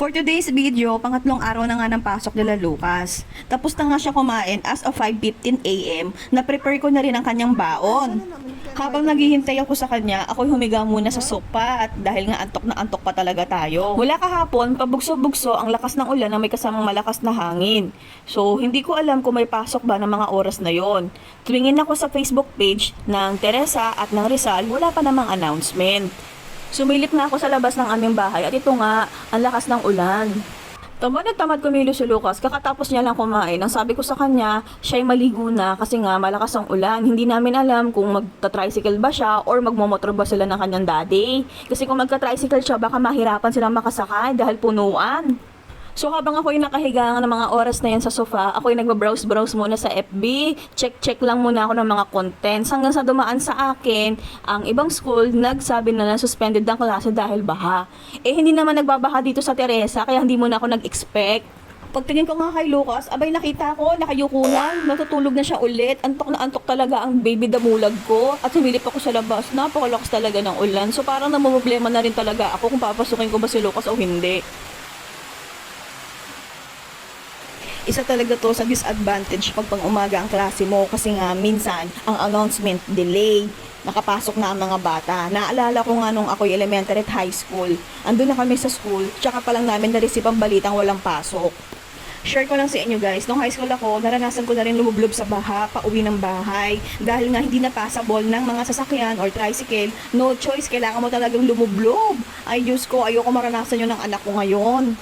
For today's video, pangatlong araw na nga ng pasok nila Lucas. Tapos na nga siya kumain as of 5:15 AM. Na-prepare ko na rin ang kanyang baon. Habang naghihintay ako sa kanya, ako'y humiga muna sa sopa at dahil nga antok na antok pa talaga tayo. Mula kahapon, pabugso-bugso ang lakas ng ulan na may kasamang malakas na hangin. So, hindi ko alam kung may pasok ba ng mga oras na yon. Tumingin ako sa Facebook page ng Teresa at ng Rizal, wala pa namang announcement. Sumilip na ako sa labas ng aming bahay at ito nga, ang lakas ng ulan. Tamad na tamad kumilos si Lucas, kakatapos niya lang kumain. Ang sabi ko sa kanya, siya'y maligo na kasi nga malakas ang ulan. Hindi namin alam kung magta-tricycle ba siya or magmomotor ba sila ng kanyang daddy. Kasi kung magka-tricycle siya, baka mahirapan silang makasakay dahil punuan. So habang ako'y nakahiga ng mga oras na yan sa sofa, ako'y nagbabrowse-browse muna sa FB, check lang muna ako ng mga contents hanggang sa dumaan sa akin, ang ibang school nagsabi na suspended ang klase dahil baha. Eh hindi naman nagbabaha dito sa Teresa, kaya hindi muna ako nag-expect. Pagtingin ko nga kay Lucas, abay nakita ko, nakayuko lang, natutulog na siya ulit, antok na antok talaga ang baby damulag ko, at humilip ako sa labas, napakalakas talaga ng ulan, so parang namumblema na rin talaga ako kung papasukin ko ba si Lucas o hindi. Isa talaga to sa disadvantage pag umaga ang klase mo kasi nga minsan ang announcement delay. Nakapasok na ang mga bata. Naalala ko nga nung ako'y elementary at high school. Andun na kami sa school, tsaka pa lang namin na-receive ang balitang walang pasok. Share ko lang sa inyo guys, nung high school ako, naranasan ko na rin lumublob sa baha, pauwi ng bahay. Dahil nga hindi na passable ng mga sasakyan or tricycle, no choice, kailangan mo talagang lumublob. Ay Diyos ko, ayoko maranasan yun ng anak ko ngayon.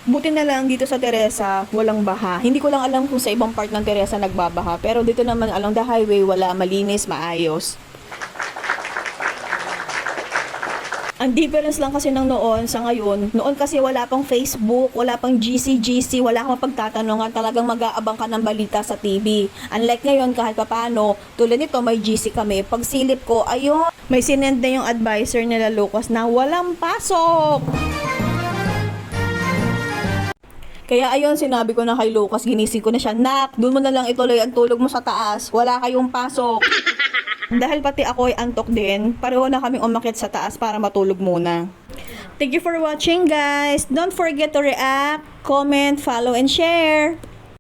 Buti na lang dito sa Teresa, walang baha. Hindi ko lang alam kung sa ibang part ng Teresa nagbabaha. Pero dito naman along the highway, wala, malinis, maayos. Ang difference lang kasi ng noon sa ngayon, noon kasi wala pang Facebook, wala pang GC, wala kang mapagtatanungan, talagang mag-aabang ka ng balita sa TV. Unlike ngayon, kahit papano, tulad nito may GC kami. Pag silip ko, ayun, may sinend na yung advisor nila Lucas na walang pasok. Kaya ayun, sinabi ko na kay Lucas, ginising ko na siya, nak, doon mo na lang ituloy ang tulog mo sa taas, wala kayong pasok. Dahil pati ako ay antok din, pareho na kaming umakyat sa taas para matulog muna. Thank you for watching guys. Don't forget to react, comment, follow, and share.